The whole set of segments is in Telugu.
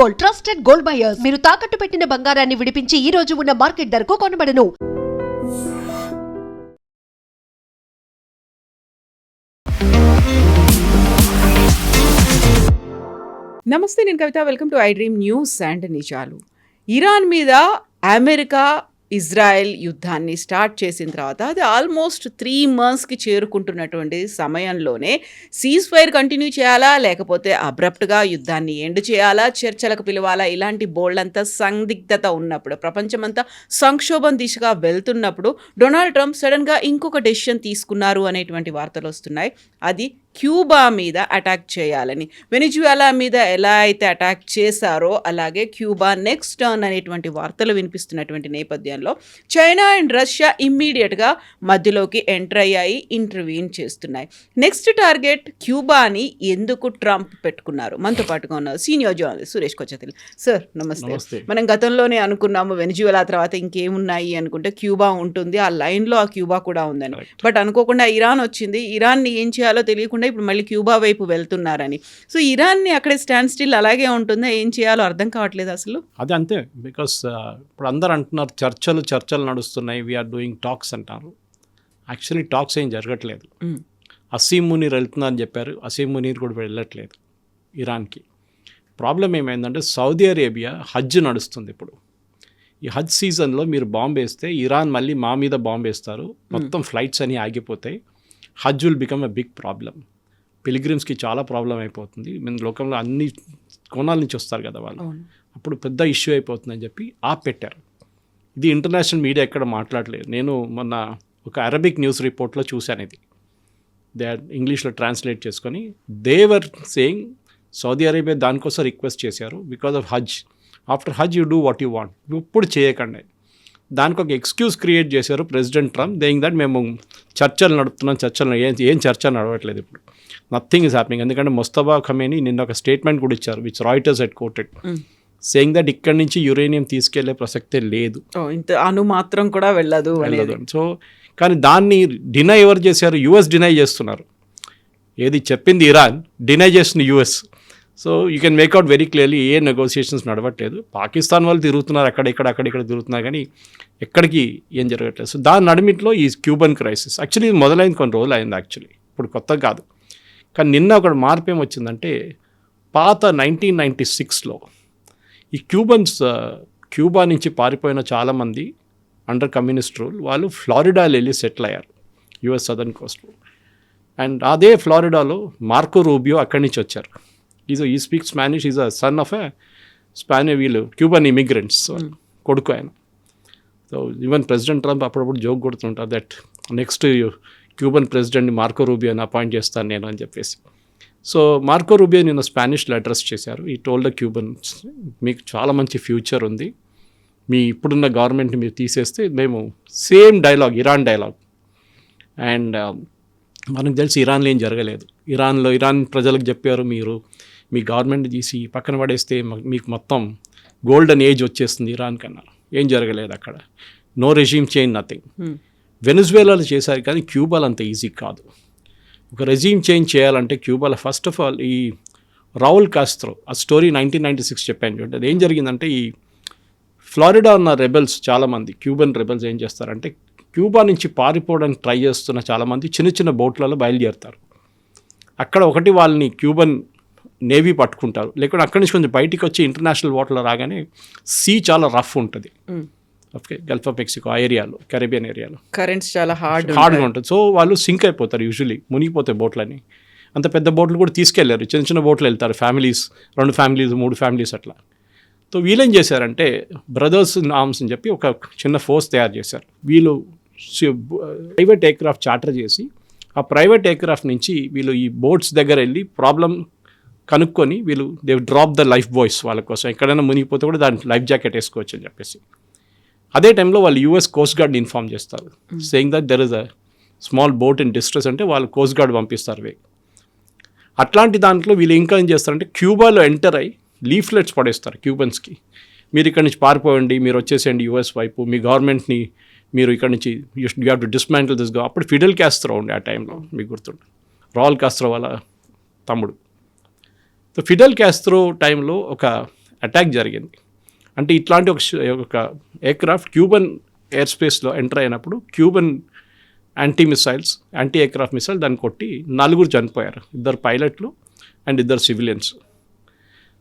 Gold, trusted gold buyers. మీరు తాకట్టు పెట్టిన బంగారాన్ని విడిపించి ఈ రోజు ఉన్న మార్కెట్ ధరకు కొనబడను. నమస్తే, నేను Kavitha. Welcome to I dream news and నిజాలు. ఇరాన్ మీద అమెరికా ఇజ్రాయెల్ యుద్ధాన్ని స్టార్ట్ చేసిన తర్వాత అది ఆల్మోస్ట్ 3 monthsకి చేరుకుంటున్నటువంటి సమయంలోనే సీజ్ ఫైర్ కంటిన్యూ చేయాలా, లేకపోతే అబ్రప్ట్గా యుద్ధాన్ని ఎండ్ చేయాలా, చర్చలకు పిలవాలా, ఇలాంటి బోల్డంతా సందిగ్ధత ఉన్నప్పుడు, ప్రపంచమంతా సంక్షోభం దిశగా వెళ్తున్నప్పుడు డొనాల్డ్ ట్రంప్ సడన్గా ఇంకొక డెసిషన్ తీసుకున్నారు అనేటువంటి వార్తలు వస్తున్నాయి. అది క్యూబా మీద అటాక్ చేయాలని. వెనిజువేలా మీద ఎలా అయితే అటాక్ చేశారో అలాగే క్యూబా నెక్స్ట్ టర్న్ అనేటువంటి వార్తలు వినిపిస్తున్నటువంటి నేపథ్యంలో చైనా అండ్ రష్యా ఇమ్మీడియట్గా మధ్యలోకి ఎంటర్ అయ్యాయి, ఇంటర్వ్యూన్ చేస్తున్నాయి. నెక్స్ట్ టార్గెట్ క్యూబాని ఎందుకు ట్రంప్ పెట్టుకున్నారు? మనతో పాటుగా ఉన్నారు సీనియర్ జర్నలిస్ట్ సురేష్ కొచ్చతిల్. సార్ నమస్తే. మనం గతంలోనే అనుకున్నాము వెనిజువేలా తర్వాత ఇంకేమున్నాయి అనుకుంటే క్యూబా ఉంటుంది, ఆ లైన్లో ఆ క్యూబా కూడా ఉందని. బట్ అనుకోకుండా ఇరాన్ వచ్చింది. ఇరాన్ని ఏం చేయాలో తెలియకుండా ఇప్పుడు మళ్ళీ క్యూబా వైపు వెళ్తున్నారని. సో ఇరాన్ని అక్కడే స్టాండ్ స్టిల్ అలాగే ఉంటుందా? ఏం చేయాలో అర్థం కావట్లేదు అసలు. అది అంతే. బికాస్ ఇప్పుడు అందరు అంటున్నారు చర్చలు నడుస్తున్నాయి, వీఆర్ డూయింగ్ టాక్స్ అంటారు. యాక్చువల్లీ టాక్స్ ఏం జరగట్లేదు. అసీం మునీర్ వెళ్తున్నారని చెప్పారు, అసీం మునీర్ కూడా వెళ్ళట్లేదు ఇరాన్కి. ప్రాబ్లం ఏమైందంటే సౌదీ అరేబియా హజ్ నడుస్తుంది ఇప్పుడు. ఈ హజ్ సీజన్లో మీరు బాంబు వేస్తే ఇరాన్ మళ్ళీ మా మీద బాంబు వేస్తారు, మొత్తం ఫ్లైట్స్ అని ఆగిపోతాయి. Hajj will become a big problem. పిలిగ్రిమ్స్కి చాలా ప్రాబ్లం అయిపోతుంది. మన లోకంలో అన్ని కోణాల నుంచి వస్తారు కదా వాళ్ళు, అప్పుడు పెద్ద ఇష్యూ అయిపోతుందని చెప్పి పెట్టారు. ఇది ఇంటర్నేషనల్ మీడియా ఎక్కడ మాట్లాడలేదు. నేను మొన్న ఒక అరబిక్ న్యూస్ రిపోర్ట్లో చూశాను. ఇది ఇంగ్లీష్లో ట్రాన్స్లేట్ చేసుకొని దేవర్ సేయింగ్ సౌదీ అరేబియా దానికోసం రిక్వెస్ట్ చేశారు because of Hajj. After Hajj you do what you want, ఇప్పుడు చేయకండి. దానికి ఒక ఎక్స్క్యూజ్ క్రియేట్ చేశారు ప్రెసిడెంట్ ట్రంప్, దేయింగ్ దట్ మేము చర్చలు నడుపుతున్నాం. ఏం చర్చ నడవట్లేదు ఇప్పుడు. Nothing is happening. ఎందుకంటే ముస్తఫా ఖమేనీ నిన్న ఒక స్టేట్మెంట్ కూడా ఇచ్చారు, which Reuters had quoted, saying that ఇక్కడి నుంచి యురేనియం తీసుకెళ్లే ప్రసక్తే లేదు, ఇంత అణు మాత్రం కూడా వెళ్ళదు. సో కానీ దాన్ని డినై ఎవరు చేశారు? యుఎస్ డినై చేస్తున్నారు. ఏది చెప్పింది ఇరాన్, డినై చేస్తుంది US. So you can make out very clearly ఏ నెగోసియేషన్స్ నడవట్లేదు. పాకిస్తాన్ వాళ్ళు తిరుగుతున్నారు, అక్కడిక్కడ తిరుగుతున్నారు, కానీ ఎక్కడికి ఏం జరగట్లేదు. సో దాని నడిమిట్లో ఈ క్యూబన్ క్రైసిస్ యాక్చువల్లీ ఇది మొదలైంది, కొన్ని రోజులు అయింది యాక్చువల్లీ, ఇప్పుడు కొత్త కాదు. కానీ నిన్న ఒక మార్పు ఏమొచ్చిందంటే పాత 1996లో ఈ క్యూబా నుంచి పారిపోయిన చాలామంది అండర్ కమ్యూనిస్ట్ రూల్ వాళ్ళు ఫ్లారిడాలో వెళ్ళి సెటిల్ అయ్యారు, యుఎస్ సదర్న్ కోస్ట్లో. అండ్ అదే ఫ్లారిడాలో మార్కో రూబియో అక్కడి నుంచి వచ్చారు. ఈ speak Spanish, is a son of a వీళ్ళు క్యూబన్ ఇమిగ్రెంట్స్ కొడుకు ఆయన. సో ఈవెన్ ప్రెసిడెంట్ ట్రంప్ అప్పుడప్పుడు జోక్ కొడుతుంటారు దట్ నెక్స్ట్ క్యూబన్ ప్రెసిడెంట్ని మార్కో రూబియోని అపాయింట్ చేస్తాను నేను అని చెప్పేసి. సో మార్కో రూబియో నిన్న స్పానిష్లో అడ్రస్ చేశారు. ఈ టోల్డ్ ద క్యూబన్స్, మీకు చాలా మంచి ఫ్యూచర్ ఉంది, మీ ఇప్పుడున్న గవర్నమెంట్ని మీరు తీసేస్తే మేము same dialogue, Iran dialogue. And మనకు తెలిసి ఇరాన్లో ఏం జరగలేదు. ఇరాన్ ప్రజలకు చెప్పారు, మీరు మీ గవర్నమెంట్ తీసి పక్కన పడేస్తే మీకు మొత్తం గోల్డెన్ ఏజ్ వచ్చేస్తుంది ఇరాన్ కన్నా. ఏం జరగలేదు అక్కడ, నో రెజీమ్ చేంజ్, నథింగ్. వెనిజువేలాలో చేశారు, కానీ క్యూబాలో అంత ఈజీ కాదు. ఒక రెజీమ్ చేంజ్ చేయాలంటే క్యూబాలో ఫస్ట్ ఆఫ్ ఆల్ ఈ రౌల్ కాస్ట్రో, ఆ స్టోరీ 1996 చెప్పాను చూడండి. అది ఏం జరిగిందంటే ఈ ఫ్లారిడా ఉన్న రెబెల్స్ చాలామంది క్యూబన్ రెబెల్స్ ఏం చేస్తారంటే క్యూబా నుంచి పారిపోవడానికి ట్రై చేస్తున్న చాలామంది చిన్న బోట్లలో బయలుదేరుతారు. అక్కడ ఒకటి వాళ్ళని క్యూబన్ నేవీ పట్టుకుంటారు, లేకుంటే అక్కడి నుంచి కొంచెం బయటికి వచ్చి ఇంటర్నేషనల్ వాటర్లో రాగానే సీ చాలా రఫ్ ఉంటుంది. ఓకే, గల్ఫ్ ఆఫ్ మెక్సికో ఆ ఏరియాలో, కరేబియన్ ఏరియాలో కరెంట్స్ చాలా హార్డ్గా ఉంటుంది. సో వాళ్ళు సింక్ అయిపోతారు, యూజువలీ మునిగిపోతాయి బోట్లని. అంత పెద్ద బోట్లు కూడా తీసుకెళ్లారు, చిన్న బోట్లు వెళ్తారు, ఫ్యామిలీస్, 2 ఫ్యామిలీస్ 3 ఫ్యామిలీస్ అట్లా. సో వీళ్ళేం చేశారంటే బ్రదర్స్ ఇన్ ఆర్మ్స్ అని చెప్పి ఒక చిన్న ఫోర్స్ తయారు చేశారు. వీళ్ళు ప్రైవేట్ ఎయిర్క్రాఫ్ట్ చార్టర్ చేసి ఆ ప్రైవేట్ ఎయిర్క్రాఫ్ట్ నుంచి వీళ్ళు ఈ బోట్స్ దగ్గర వెళ్ళి ప్రాబ్లం కనుక్కొని వీళ్ళు they drop the life boys వాళ్ళ కోసం. ఎక్కడైనా మునిగిపోతే కూడా దాని లైఫ్ జాకెట్ వేసుకోవచ్చు అని చెప్పేసి. అదే టైంలో వాళ్ళు యూఎస్ కోస్ట్ గార్డ్ని ఇన్ఫార్మ్ చేస్తారు, saying that there is a small boat in distress అంటే వాళ్ళు కోస్ట్ గార్డ్ పంపిస్తారు. అట్లాంటి దాంట్లో వీళ్ళు ఇంకా ఏం చేస్తారంటే క్యూబాలో ఎంటర్ అయ్యి లీఫ్లెట్స్ పడేస్తారు క్యూబన్స్కి, మీరు ఇక్కడ నుంచి పారిపోయండి, మీరు వచ్చేసేయండి యూఎస్ వైపు, మీ గవర్నమెంట్ని మీరు ఇక్కడ నుంచి you have to dismantle this. అప్పుడు ఫిడెల్ కాస్ట్రో ఉండే ఆ టైంలో, మీకు గుర్తుండే, రాల్ కాస్ట్రో వాళ్ళ తమ్ముడు. సో ఫిడెల్ కాస్ట్రో టైంలో ఒక అటాక్ జరిగింది. అంటే ఇట్లాంటి ఒక ఎయిర్క్రాఫ్ట్ క్యూబన్ ఎయిర్ స్పేస్లో ఎంటర్ అయినప్పుడు క్యూబన్ యాంటీ ఎయిర్క్రాఫ్ట్ మిసైల్ దాన్ని కొట్టి 4 చనిపోయారు, 2 పైలట్లు అండ్ 2 సివిలియన్స్.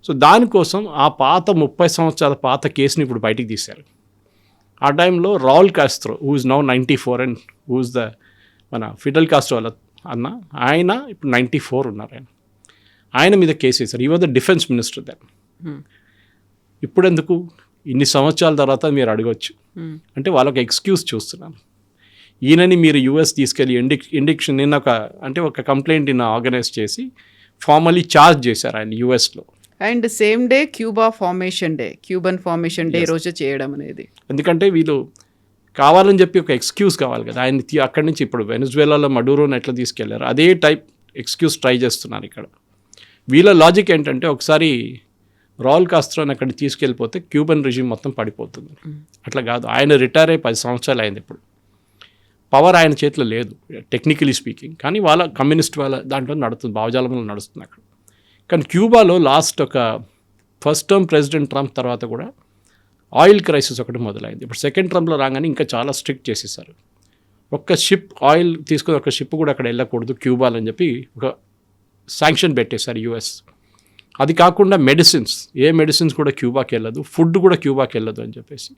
సో దానికోసం ఆ పాత 30 సంవత్సరాల పాత కేసుని ఇప్పుడు బయటికి తీశారు. ఆ టైంలో Raul Castro who is now 94 and who is మన ఫిడెల్ కాస్ట్రో వాళ్ళ అన్న, ఆయన ఇప్పుడు 94 ఉన్నారు. ఆయన మీద కేసు వేశారు. ఈ was the defence minister then. ఇప్పుడు ఎందుకు ఇన్ని సంవత్సరాల తర్వాత మీరు అడగవచ్చు అంటే వాళ్ళొక ఎక్స్క్యూజ్ చూస్తున్నాను. ఈయనని మీరు యూఎస్ తీసుకెళ్ళి ఇండిక్షన్ నిన్న ఒక కంప్లైంట్ నిన్న ఆర్గనైజ్ చేసి ఫార్మలీ ఛార్జ్ చేశారు ఆయన యూఎస్లో. And same day Cuban formation day రోజు చేయడం అనేది. ఎందుకంటే వీళ్ళు కావాలని చెప్పి ఒక ఎక్స్క్యూజ్ కావాలి కదా. ఆయన అక్కడి నుంచి ఇప్పుడు వెనిజువేలాలో మడూరోని ఎట్లా తీసుకెళ్లారు అదే టైప్ ఎక్స్క్యూజ్ ట్రై చేస్తున్నారు ఇక్కడ. వీళ్ళ లాజిక్ ఏంటంటే ఒకసారి రావుల్ కాస్ట్రోని అక్కడికి తీసుకెళ్ళిపోతే క్యూబన్ రిజిమ్ మొత్తం పడిపోతుంది. అట్లా కాదు, ఆయన రిటైర్ అయ్యి 10 సంవత్సరాలు అయింది. ఇప్పుడు పవర్ ఆయన చేతిలో లేదు టెక్నికలీ స్పీకింగ్, కానీ వాళ్ళ కమ్యూనిస్ట్ వాళ్ళ దాంట్లో నడుస్తుంది, భావజాలంలో నడుస్తుంది అక్కడ. కానీ క్యూబాలో ఫస్ట్ టర్మ్ ప్రెసిడెంట్ ట్రంప్ తర్వాత కూడా ఆయిల్ క్రైసిస్ ఒకటి మొదలైంది. ఇప్పుడు సెకండ్ టర్మ్లో రాగానే ఇంకా చాలా స్ట్రిక్ట్ చేసేసారు. ఒక్క షిప్ ఆయిల్ తీసుకుని ఒక షిప్ కూడా అక్కడ వెళ్ళకూడదు క్యూబాలో అని చెప్పి ఒక శాంక్షన్ పెట్టేశారు యూఎస్. అది కాకుండా మెడిసిన్స్ కూడా క్యూబాకి వెళ్ళదు, ఫుడ్ కూడా క్యూబాకి వెళ్ళదు అని చెప్పేసి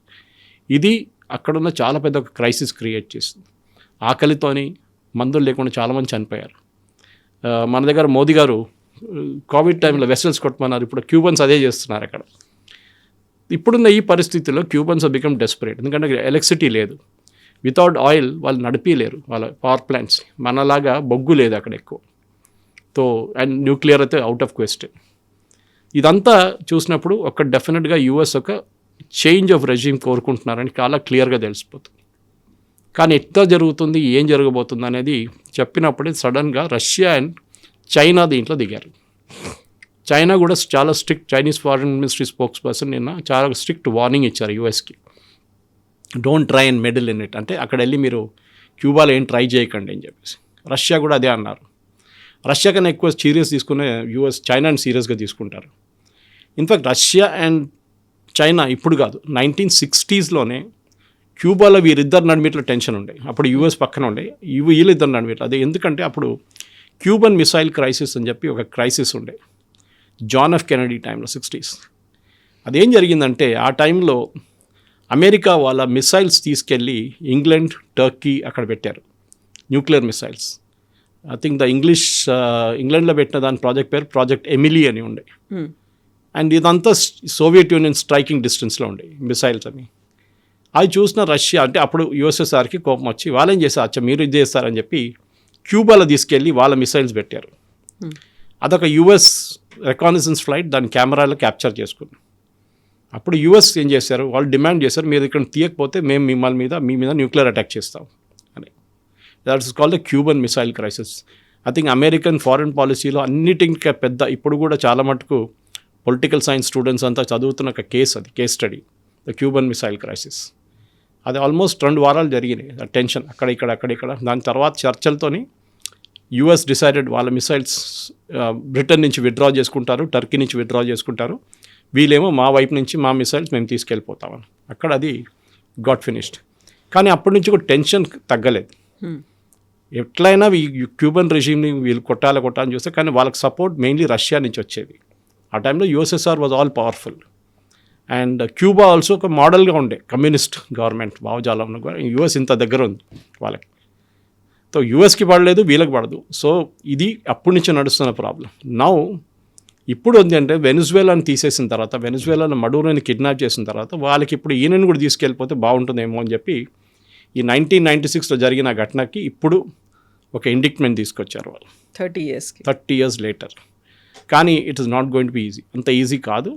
ఇది అక్కడున్న చాలా పెద్ద ఒక క్రైసిస్ క్రియేట్ చేసింది. ఆకలితోని మందులు లేకుండా చాలామంది చనిపోయారు. మన దగ్గర మోదీ గారు కోవిడ్ టైంలో వెసల్స్ కొట్టమన్నారు, ఇప్పుడు క్యూబన్స్ అదే చేస్తున్నారు అక్కడ. ఇప్పుడున్న ఈ పరిస్థితిలో క్యూబన్స్ బికమ్ డెస్పరేట్, ఎందుకంటే ఎలక్ట్రిసిటీ లేదు, వితౌట్ ఆయిల్ వాళ్ళు నడిపిలేరు వాళ్ళ పవర్ ప్లాంట్స్. మనలాగా బొగ్గు లేదు అక్కడ ఎక్కువ, అండ్ న్యూక్లియర్ అయితే అవుట్ ఆఫ్ క్వశ్చన్. ఇదంతా చూసినప్పుడు డెఫినెట్గా యూఎస్ ఒక చేంజ్ ఆఫ్ రెజ్యూమ్ కోరుకుంటున్నారని చాలా క్లియర్గా తెలిసిపోతుంది. కానీ ఎట్లా జరుగుతుంది, ఏం జరగబోతుంది అనేది చెప్పినప్పుడే సడన్గా రష్యా అండ్ చైనా దీంట్లో దిగారు. చైనా కూడా చాలా strict, Chinese foreign ministry spokesperson నిన్న చాలా స్ట్రిక్ట్ వార్నింగ్ ఇచ్చారు యూఎస్కి. Don't try and meddle in it, అంటే అక్కడ వెళ్ళి మీరు క్యూబాలో ఏం ట్రై చేయకండి అని చెప్పేసి. రష్యా కూడా అదే అన్నారు. రష్యా కన్నా ఎక్కువ సీరియస్ తీసుకునే చైనాని సీరియస్గా తీసుకుంటారు. ఇన్ఫ్యాక్ట్ రష్యా అండ్ చైనా ఇప్పుడు కాదు, 1960s క్యూబాలో వీరిద్దరు నడిమిట్లో టెన్షన్ ఉండే. అప్పుడు యూఎస్ పక్కన ఉండే, వీళ్ళిద్దరు నడిమిట్లో. అదే ఎందుకంటే అప్పుడు క్యూబన్ మిసైల్ క్రైసిస్ అని చెప్పి ఒక క్రైసిస్ ఉండే జాన్ ఎఫ్ కెనడీ టైంలో 60s. అదేం జరిగిందంటే ఆ టైంలో అమెరికా వాళ్ళ మిసైల్స్ తీసుకెళ్ళి ఇంగ్లాండ్, టర్కీ అక్కడ పెట్టారు న్యూక్లియర్ మిసైల్స్. ఐ థింక్ ఇంగ్లాండ్లో పెట్టిన దాని ప్రాజెక్ట్ పేరు ప్రాజెక్ట్ ఎమిలీ అని ఉండే. అండ్ ఇదంతా సోవియట్ యూనియన్ స్ట్రైకింగ్ డిస్టెన్స్లో ఉండే మిసైల్స్ అని. అది చూసిన రష్యా, అంటే అప్పుడు యూఎస్ఎస్ఆర్కి కోపం వచ్చి వాళ్ళేం చేశారు, అచ్చా మీరు ఇది చేస్తారని చెప్పి క్యూబాలో తీసుకెళ్ళి వాళ్ళ మిసైల్స్ పెట్టారు. అదొక యూఎస్ రికానసెన్స్ ఫ్లైట్ దాని కెమెరాలో క్యాప్చర్ చేసుకుంది. అప్పుడు యూఎస్ ఏం చేశారు, వాళ్ళు డిమాండ్ చేశారు, మీరు ఇక్కడ తీయకపోతే మేము మీ మీద న్యూక్లియర్ అటాక్ చేస్తాం అని. That is called the Cuban missile crisis. I think American foreign పాలసీలో అన్నిటికీ పెద్ద, ఇప్పుడు కూడా చాలా మటుకు పొలిటికల్ సైన్స్ స్టూడెంట్స్ అంతా చదువుతున్న ఒక case case study, the Cuban missile crisis. అది ఆల్మోస్ట్ 2 వారాలు జరిగినాయి టెన్షన్ అక్కడ. దాని తర్వాత చర్చలతోని యూఎస్ డిసైడెడ్ వాళ్ళ మిసైల్స్ బ్రిటన్ నుంచి విత్డ్రా చేసుకుంటారు, టర్కీ నుంచి విత్డ్రా చేసుకుంటారు, వీళ్ళేమో మా వైపు నుంచి మా మిసైల్స్ మేము తీసుకెళ్ళిపోతామని. అక్కడ అది గాట్ ఫినిష్డ్. కానీ అప్పటి నుంచి కూడా టెన్షన్ తగ్గలేదు. ఎట్లయినా ఈ క్యూబన్ రెజీమ్ని వీళ్ళు కొట్టాలని చూస్తే, కానీ వాళ్ళకి సపోర్ట్ మెయిన్లీ రష్యా నుంచి వచ్చేది. ఆ టైంలో USSR was all powerful and Cuba also ఒక మోడల్గా ఉండే కమ్యూనిస్ట్ గవర్నమెంట్ భావజాలంలో. యూఎస్ ఇంత దగ్గర ఉంది వాళ్ళకి, సో యూఎస్కి పడలేదు, వీళ్ళకి పడదు. సో ఇది అప్పటి నుంచి నడుస్తున్న ప్రాబ్లం. ఇప్పుడు ఉంది అంటే వెనిజువేలాని తీసేసిన తర్వాత, వెనిజువేలాలో మడూరోని కిడ్నాప్ చేసిన తర్వాత వాళ్ళకి ఇప్పుడు ఈయనని కూడా తీసుకెళ్ళిపోతే బాగుంటుందేమో అని చెప్పి ఈ 1996లో జరిగిన ఘటనకి ఇప్పుడు ఒక ఇండిక్ట్మెంట్ తీసుకొచ్చారు వాళ్ళు 30 years లేటర్. కానీ it is not going to be easy, అంత ఈజీ కాదు.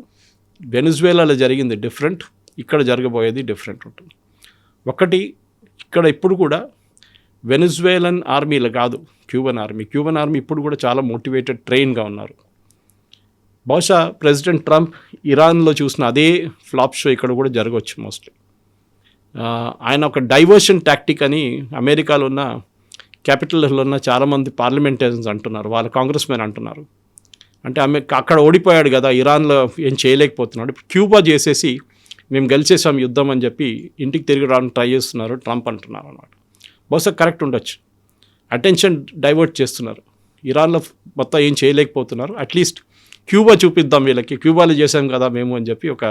వెనిజువేలాలో జరిగింది డిఫరెంట్, ఇక్కడ జరగబోయేది డిఫరెంట్ ఉంటుంది. ఇక్కడ ఇప్పుడు కూడా వెనిజువేలన్ ఆర్మీలో కాదు క్యూబన్ ఆర్మీ ఇప్పుడు కూడా చాలా మోటివేటెడ్, ట్రైన్గా ఉన్నారు. బహుశా ప్రెసిడెంట్ ట్రంప్ ఇరాన్లో చూసిన అదే ఫ్లాప్ షో ఇక్కడ కూడా జరగవచ్చు మోస్ట్లీ. ఆయన ఒక డైవర్షన్ టాక్టిక్ అని అమెరికాలో ఉన్న క్యాపిటల్లో ఉన్న చాలామంది పార్లమెంటేరియన్స్ అంటున్నారు, వాళ్ళ కాంగ్రెస్ మెన్ అంటున్నారు. అంటే అక్కడ ఓడిపోయాడు కదా, ఇరాన్లో ఏం చేయలేకపోతున్నాడు, ఇప్పుడు క్యూబా చేసేసి మేము గెలిచేసాం యుద్ధం అని చెప్పి ఇంటికి తిరిగి రావడానికి ట్రై చేస్తున్నారు ట్రంప్ అంటున్నారు అన్నమాట. బహుశా కరెక్ట్ ఉండొచ్చు, అటెన్షన్ డైవర్ట్ చేస్తున్నారు, ఇరాన్లో మొత్తం ఏం చేయలేకపోతున్నారు, అట్లీస్ట్ క్యూబా చూపిద్దాం వీళ్ళకి, క్యూబాలో చేసాం కదా మేము అని చెప్పి ఒక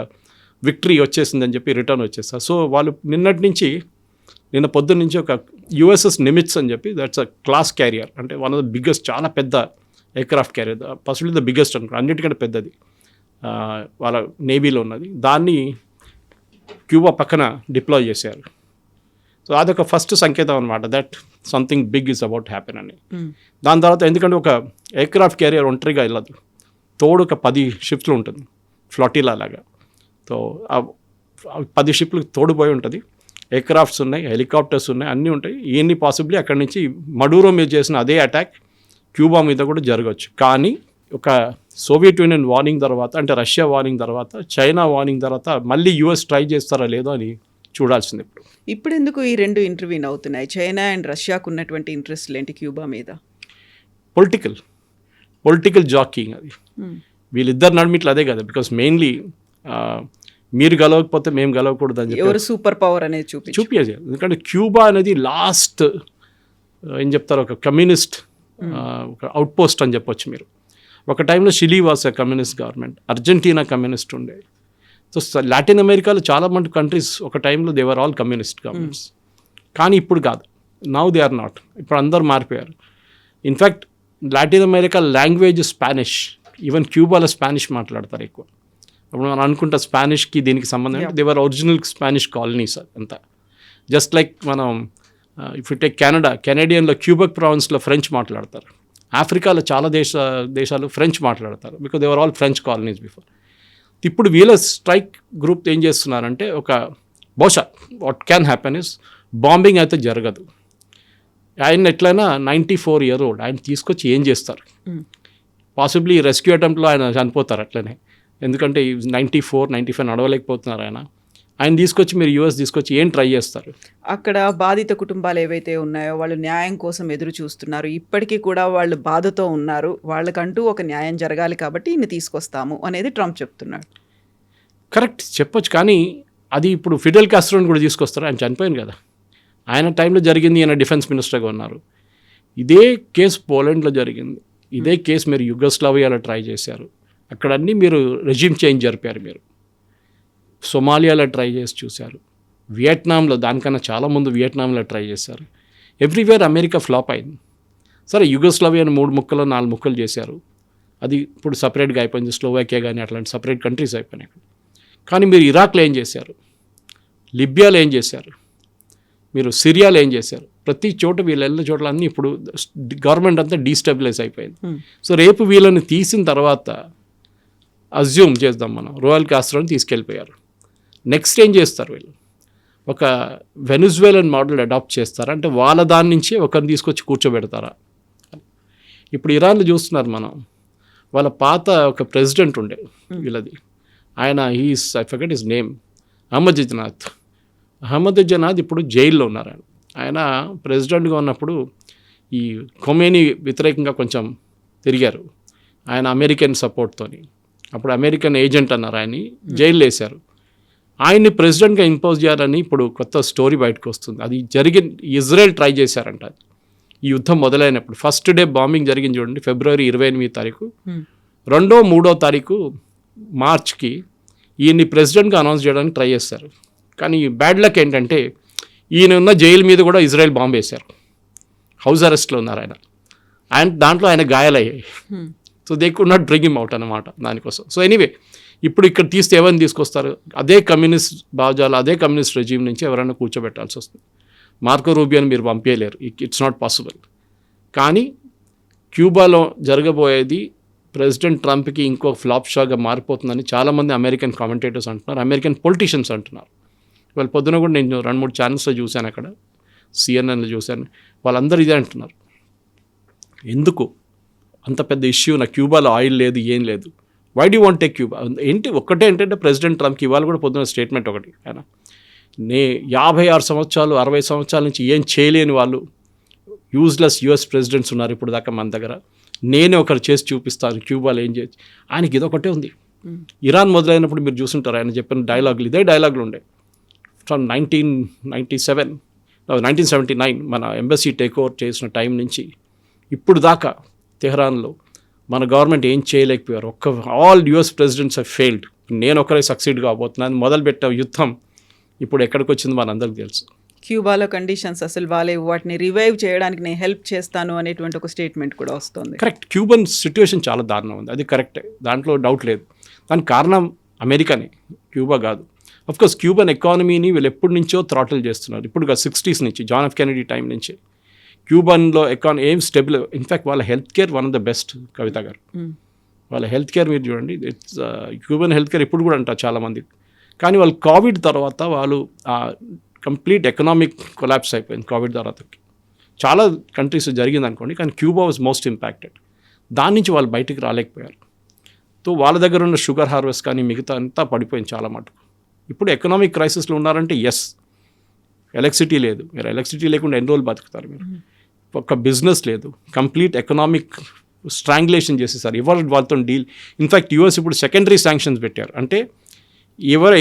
విక్టరీ వచ్చేసిందని చెప్పి రిటర్న్ వచ్చేస్తారు. సో వాళ్ళు నిన్న పొద్దున్న నుంచి ఒక యుఎస్ఎస్ నిమిట్స్ అని చెప్పి, దట్స్ అ క్లాస్ క్యారియర్, అంటే వన్ ఆఫ్ ద బిగ్గెస్ట్, చాలా పెద్ద ఎయిర్క్రాఫ్ట్ క్యారియర్, పసిబిలీ ద బిగ్గెస్ట్ అనుకో, అన్నిటికంటే పెద్దది వాళ్ళ నేవీలో ఉన్నది, దాన్ని క్యూబా పక్కన డిప్లాయ్ చేశారు. సో అదొక ఫస్ట్ సంకేతం అనమాట, that something big is about happen అని. దాని తర్వాత ఎందుకంటే ఒక ఎయిర్క్రాఫ్ట్ క్యారియర్ ఒంటరిగా వెళ్ళదు, తోడు ఒక 10 షిప్స్లు ఉంటుంది, ఫ్లాటిలా లాగా. సో 10 షిప్లు తోడుపోయి ఉంటుంది, ఎయిర్క్రాఫ్ట్స్ ఉన్నాయి, హెలికాప్టర్స్ ఉన్నాయి, అన్నీ ఉంటాయి. ఇవన్నీ పాసిబ్లీ అక్కడి నుంచి మడూరో మీద చేసిన అదే అటాక్ క్యూబా మీద కూడా జరగవచ్చు. కానీ ఒక సోవియట్ యూనియన్ వార్నింగ్ తర్వాత, అంటే రష్యా వార్నింగ్ తర్వాత, చైనా వార్నింగ్ తర్వాత మళ్ళీ యూఎస్ ట్రై చేస్తారా లేదో అని చూడాల్సింది. ఇప్పుడు ఎందుకు ఈ రెండు ఇంటర్వ్యూన్ అవుతున్నాయి? చైనా అండ్ రష్యాకు ఉన్నటువంటి ఇంట్రెస్ట్లు ఏంటి క్యూబా మీద? పొలిటికల్ జాకింగ్ అది, వీళ్ళిద్దరు నడిమిట్లు అదే కదా. బికాస్ మెయిన్లీ మీరు గెలవకపోతే మేము గెలవకూడదు అని చెప్పి ఎవరు సూపర్ పవర్ అనేది చూపించేది. ఎందుకంటే క్యూబా అనేది లాస్ట్ ఏం చెప్తారు, ఒక కమ్యూనిస్ట్ ఒక అవుట్ పోస్ట్ అని చెప్పొచ్చు మీరు. ఒక టైంలో Chile was communist government, Argentina communist ఉండే. సో లాటిన్ అమెరికాలో చాలా మంది కంట్రీస్ ఒక టైంలో they were all communist governments. కానీ ఇప్పుడు కాదు, నౌ దే ఆర్ నాట్. ఇప్పుడు అందరు మారిపోయారు. In fact Latin America language Spanish, even క్యూబాలో స్పానిష్ మాట్లాడతారు ఎక్కువ. ఇప్పుడు మనం అనుకుంటా స్పానిష్కి దీనికి సంబంధం అంటే they were original Spanish colonies అంతా. జస్ట్ లైక్ మనం ఇఫ్ యు టేక్ కెనడియన్లో క్యూబెక్ ప్రావిన్స్లో ఫ్రెంచ్ మాట్లాడతారు, ఆఫ్రికాలో చాలా దేశాలు ఫ్రెంచ్ మాట్లాడతారు, because they were all French colonies before. ఇప్పుడు వీళ్ళ స్ట్రైక్ గ్రూప్ ఏం చేస్తున్నారంటే, ఒక బహుశా what can happen is bombing అయితే జరగదు. ఆయన ఎట్లయినా 94 year old, ఆయన తీసుకొచ్చి ఏం చేస్తారు? పాసిబ్లీ రెస్క్యూ అటెంప్ట్లో ఆయన చనిపోతారు అట్లనే, ఎందుకంటే 94, 95 నడవలేకపోతున్నారు ఆయన తీసుకొచ్చి మీరు యూఎస్ తీసుకొచ్చి ఏం ట్రై చేస్తారు? అక్కడ బాధిత కుటుంబాలు ఏవైతే ఉన్నాయో వాళ్ళు న్యాయం కోసం ఎదురు చూస్తున్నారు, ఇప్పటికీ కూడా వాళ్ళు బాధతో ఉన్నారు, వాళ్ళకంటూ ఒక న్యాయం జరగాలి కాబట్టి ఈయన తీసుకొస్తాము అనేది ట్రంప్ చెప్తున్నాడు. కరెక్ట్ చెప్పొచ్చు, కానీ అది ఇప్పుడు ఫిడెల్ కాస్ట్రోని కూడా తీసుకొస్తారు, ఆయన చనిపోయింది కదా. ఆయన టైంలో జరిగింది, ఈయన డిఫెన్స్ మినిస్టర్గా ఉన్నారు. ఇదే కేసు పోలాండ్లో జరిగింది, ఇదే కేసు మీరు యుగోస్లావియాలో ట్రై చేశారు, అక్కడ అన్నీ మీరు రెజ్యూమ్ చేంజ్ జరిపారు. మీరు సొమాలియాలో ట్రై చేసి చూశారు, వియట్నాంలో దానికన్నా చాలా ముందు వియట్నాంలో ట్రై చేశారు. ఎవ్రీవేర్ అమెరికా ఫ్లాప్ అయింది. సరే యుగోస్లావియాని 3 ముక్కలు 4 ముక్కలు చేశారు, అది ఇప్పుడు సపరేట్గా అయిపోయింది. స్లోవాకియా కానీ అట్లాంటి సపరేట్ కంట్రీస్ అయిపోయినాయి. కానీ మీరు ఇరాక్లో ఏం చేశారు, లిబియాలో ఏం చేశారు, మీరు సిరియాలో ఏం చేశారు? ప్రతి చోట వీళ్ళు వెళ్ళిన చోట్ల అన్నీ ఇప్పుడు గవర్నమెంట్ అంతా డీస్టెబిలైజ్ అయిపోయింది. సో రేపు వీళ్ళని తీసిన తర్వాత అజ్యూమ్ చేద్దాం మనం, రోయల్ కాస్ట్రోని తీసుకెళ్ళిపోయారు. నెక్స్ట్ ఏం చేస్తారు వీళ్ళు? ఒక వెనుజువేలన్ మోడల్ అడాప్ట్ చేస్తారా, అంటే వాళ్ళ దాని నుంచే ఒకరిని తీసుకొచ్చి కూర్చోబెడతారా? ఇప్పుడు ఇరాన్లో చూస్తున్నారు మనం, వాళ్ళ పాత ఒక ప్రెసిడెంట్ ఉండే వీళ్ళది, ఆయన ఐ ఫర్గెట్ హిస్ నేమ్, అహ్మదీజనాద్ ఇప్పుడు జైల్లో ఉన్నారు. ఆయన ప్రెసిడెంట్గా ఉన్నప్పుడు ఈ ఖొమేనీ వ్యతిరేకంగా కొంచెం తిరిగారు, ఆయన అమెరికన్ సపోర్ట్తోని. అప్పుడు అమెరికన్ ఏజెంట్ అన్నారు, ఆయన్ని జైల్లో వేశారు. ఆయన్ని ప్రెసిడెంట్గా ఇంపోజ్ చేయాలని ఇప్పుడు కొత్త స్టోరీ బయటకు వస్తుంది. అది ఇజ్రాయెల్ ట్రై చేశారంట. ఈ యుద్ధం మొదలైనప్పుడు ఫస్ట్ డే బాంబింగ్ జరిగింది చూడండి, ఫిబ్రవరి 28 2వ 3వ తారీఖు మార్చ్కి ఈయన్ని ప్రెసిడెంట్గా అనౌన్స్ చేయడానికి ట్రై చేస్తారు. కానీ బ్యాడ్ లక్ ఏంటంటే ఈయన ఉన్న జైలు మీద కూడా ఇజ్రాయెల్ బాంబు వేశారు, హౌస్ అరెస్ట్లో ఉన్నారు ఆయన దాంట్లో ఆయన గాయాలయ్యాయి. So they could not bring him out అన్నమాట దానికోసం. సో ఎనీవే ఇప్పుడు ఇక్కడ తీస్తే ఎవరిని తీసుకొస్తారు? అదే కమ్యూనిస్ట్ భావజాలు, అదే కమ్యూనిస్ట్ రెజ్యూమ్ నుంచి ఎవరైనా కూర్చోబెట్టాల్సి వస్తుంది. మార్కో రూబియోని మీరు పంపేయలేరు, ఇట్స్ నాట్ పాసిబుల్. కానీ క్యూబాలో జరగబోయేది ప్రెసిడెంట్ ట్రంప్కి ఇంకో ఫ్లాప్ షాగా మారిపోతుందని చాలామంది అమెరికన్ కామెంటేటర్స్ అంటున్నారు, అమెరికన్ పొలిటీషియన్స్ అంటున్నారు. వాళ్ళ పొద్దున కూడా నేను 2-3 ఛానల్స్లో చూశాను, అక్కడ సిఎన్ఎన్లో చూశాను, వాళ్ళందరూ ఇదే అంటున్నారు. ఎందుకు అంత పెద్ద ఇష్యూ, నా క్యూబాలో ఆయిల్ లేదు, ఏం లేదు, why do want take Cuba? ఏంటి ఒక్కటే ఏంటంటే ప్రెసిడెంట్ ట్రంప్కి ఇవాళ కూడా పొద్దున స్టేట్మెంట్ ఒకటి, ఆయన 56 సంవత్సరాలు 60 సంవత్సరాల నుంచి ఏం చేయలేని వాళ్ళు యూజ్లెస్ యుఎస్ ప్రెసిడెంట్స్ ఉన్నారు ఇప్పుడు దాకా మన దగ్గర, నేనే ఒకరు చేసి చూపిస్తాను క్యూబాలో ఏం చేయొచ్చు. ఆయనకి ఇదొకటే ఉంది. ఇరాన్ మొదలైనప్పుడు మీరు చూసుంటారు ఆయన చెప్పిన డైలాగులు ఇదే డైలాగులు ఉండే. ఫ్రమ్ 1979 మన ఎంబసీ టేక్ ఓవర్ చేసిన టైం నుంచి ఇప్పుడు దాకా తెహ్రాన్లో మన గవర్నమెంట్ ఏం చేయలేకపోయారు. All US presidents have failed. నేను ఒకరే సక్సీడ్ కాబోతున్నాను. మొదలుపెట్టే యుద్ధం ఇప్పుడు ఎక్కడికి వచ్చింది మనందరికీ తెలుసు. క్యూబాలో కండిషన్స్ అసలు బాగాలేవు, వాటిని రివైవ్ చేయడానికి నేను హెల్ప్ చేస్తాను అనేటువంటి ఒక స్టేట్మెంట్ కూడా వస్తుంది. కరెక్ట్. క్యూబన్ సిచ్యువేషన్ చాలా దారుణం ఉంది, అది కరెక్టే, దాంట్లో డౌట్ లేదు. దానికి కారణం అమెరికానే, క్యూబా కాదు. అఫ్కోర్స్ క్యూబన్ ఎకానమీని వీళ్ళు ఎప్పటి నుంచో థ్రాటిల్ చేస్తున్నారు. ఇప్పుడు 60s నుంచి జాన్ ఎఫ్ కెనడీ టైం నుంచి క్యూబన్లో ఏం స్టెబుల్. ఇన్ఫ్యాక్ట్ వాళ్ళ health care one of the best. Kavitha గారు వాళ్ళ హెల్త్ కేర్ మీరు చూడండి, ఇట్స్ క్యూబన్ హెల్త్ కేర్ ఇప్పుడు కూడా అంటారు చాలామంది. కానీ వాళ్ళు కోవిడ్ తర్వాత వాళ్ళు కంప్లీట్ ఎకనామిక్ కొలాప్స్ అయిపోయింది. కోవిడ్ తర్వాత చాలా కంట్రీస్ జరిగింది అనుకోండి, కానీ క్యూబా వాజ్ మోస్ట్ ఇంపాక్టెడ్. దాని నుంచి వాళ్ళు బయటికి రాలేకపోయారు. సో వాళ్ళ దగ్గర ఉన్న షుగర్ హార్వెస్ట్ కానీ మిగతా అంతా పడిపోయింది చాలా మటుకు. ఇప్పుడు ఎకనామిక్ క్రైసిస్లో ఉన్నారంటే ఎస్, ఎలక్ట్రిసిటీ లేదు. మీరు ఎలక్ట్రిసిటీ లేకుండా ఎన్ని రోజులు బతుకుతారు మీరు? ఒక బిజినెస్ లేదు, కంప్లీట్ ఎకనామిక్ స్ట్రాంగులేషన్ చేసేసారు. ఎవరు వాళ్ళతో డీల్. ఇన్ఫ్యాక్ట్ యూఎస్ ఇప్పుడు సెకండరీ శాంక్షన్స్ పెట్టారు. అంటే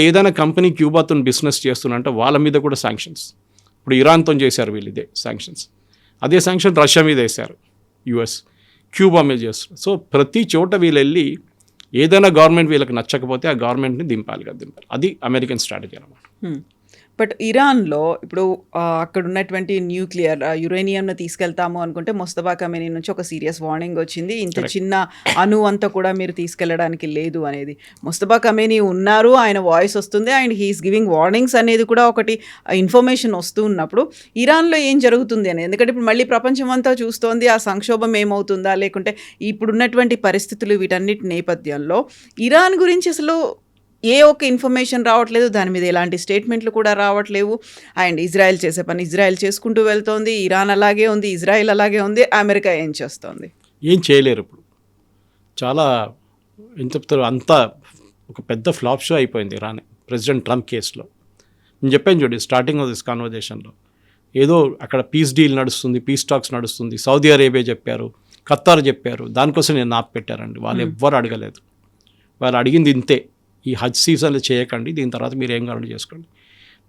ఏదైనా కంపెనీ క్యూబాతో బిజినెస్ చేస్తున్నంటే వాళ్ళ మీద కూడా శాంక్షన్స్. ఇప్పుడు ఇరాన్తో చేశారు వీళ్ళు ఇదే శాంక్షన్స్. అదే శాంక్షన్ రష్యా మీద వేశారు యూఎస్, క్యూబా మీద చేస్తారు. సో ప్రతి చోట వీళ్ళు వెళ్ళి ఏదైనా గవర్నమెంట్ వీళ్ళకి నచ్చకపోతే ఆ గవర్నమెంట్ని దింపాలి. అది అమెరికన్ స్ట్రాటజీ అన్నమాట. బట్ ఇరాన్లో ఇప్పుడు అక్కడ ఉన్నటువంటి న్యూక్లియర్ యురేనియంను తీసుకెళ్తాము అనుకుంటే ముస్తఫా ఖమేనీ నుంచి ఒక సీరియస్ వార్నింగ్ వచ్చింది. ఇంత చిన్న అంతా కూడా మీరు తీసుకెళ్ళడానికి లేదు అనేది. ముస్తఫా ఖమేనీ ఉన్నారు, ఆయన వాయిస్ వస్తుంది, అండ్ హీఈస్ గివింగ్ వార్నింగ్స్ అనేది కూడా ఒకటి ఇన్ఫర్మేషన్ వస్తూ ఉన్నప్పుడు ఇరాన్లో ఏం జరుగుతుంది అనేది. ఎందుకంటే ఇప్పుడు మళ్ళీ ప్రపంచం అంతా చూస్తోంది ఆ సంక్షోభం ఏమవుతుందా, లేకుంటే ఇప్పుడున్నటువంటి పరిస్థితులు వీటన్నిటి నేపథ్యంలో ఇరాన్ గురించి అసలు ఏ ఒక్క ఇన్ఫర్మేషన్ రావట్లేదు, దాని మీద ఎలాంటి స్టేట్మెంట్లు కూడా రావట్లేవు. అండ్ ఇజ్రాయెల్ చేసే పని ఇజ్రాయెల్ చేసుకుంటూ వెళ్తోంది, ఇరాన్ అలాగే ఉంది, ఇజ్రాయెల్ అలాగే ఉంది, అమెరికా ఏం చేస్తోంది? ఏం చేయలేరు. ఇప్పుడు చాలా ఏం చెప్తారు, అంతా ఒక పెద్ద ఫ్లాప్ షో అయిపోయింది ఇరాన్ ప్రెసిడెంట్ ట్రంప్ కేసులో. నేను చెప్పాను చూడండి స్టార్టింగ్ ఆఫ్ దిస్ కాన్వర్జేషన్లో, ఏదో అక్కడ పీస్ డీల్ నడుస్తుంది, పీస్ టాక్స్ నడుస్తుంది, సౌదీ అరేబియా చెప్పారు, ఖతార్ చెప్పారు, దానికోసం నేను నాప్ పెట్టారండి. వాళ్ళు ఎవ్వరు అడగలేదు. వాళ్ళు అడిగింది ఇంతే, ఈ హజ్ సీజన్లో చేయకండి, దీని తర్వాత మీరు ఏం కావాలో చేసుకోండి.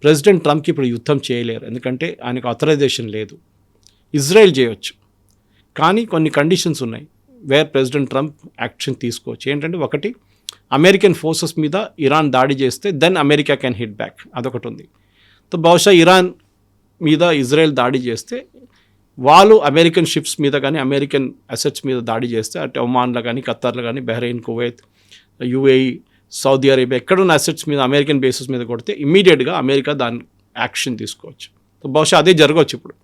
ప్రెసిడెంట్ ట్రంప్కి ఇప్పుడు యుద్ధం చేయలేరు, ఎందుకంటే ఆయనకు ఆథరైజేషన్ లేదు. ఇజ్రాయెల్ చేయవచ్చు, కానీ కొన్ని కండిషన్స్ ఉన్నాయి వేర్ ప్రెసిడెంట్ ట్రంప్ యాక్షన్ తీసుకోవచ్చు. ఏంటంటే ఒకటి, అమెరికన్ ఫోర్సెస్ మీద ఇరాన్ దాడి చేస్తే then America can hit back, అదొకటి ఉంది. సో బహుశా ఇరాన్ మీద ఇజ్రాయెల్ దాడి చేస్తే వాళ్ళు అమెరికన్ షిప్స్ మీద కానీ అమెరికన్ అసెట్స్ మీద దాడి చేస్తే, అటు ఒమాన్లో కానీ ఖతార్లో కానీ Bahrain, Kuwait, UAE, Saudi Arabia ఎక్కడున్న అసెట్స్ మీద అమెరికన్ బేసెస్ మీద కొడితే ఇమ్మీడియట్గా అమెరికా దాని యాక్షన్ తీసుకోవచ్చు. బహుశా అదే జరగవచ్చు ఇప్పుడు.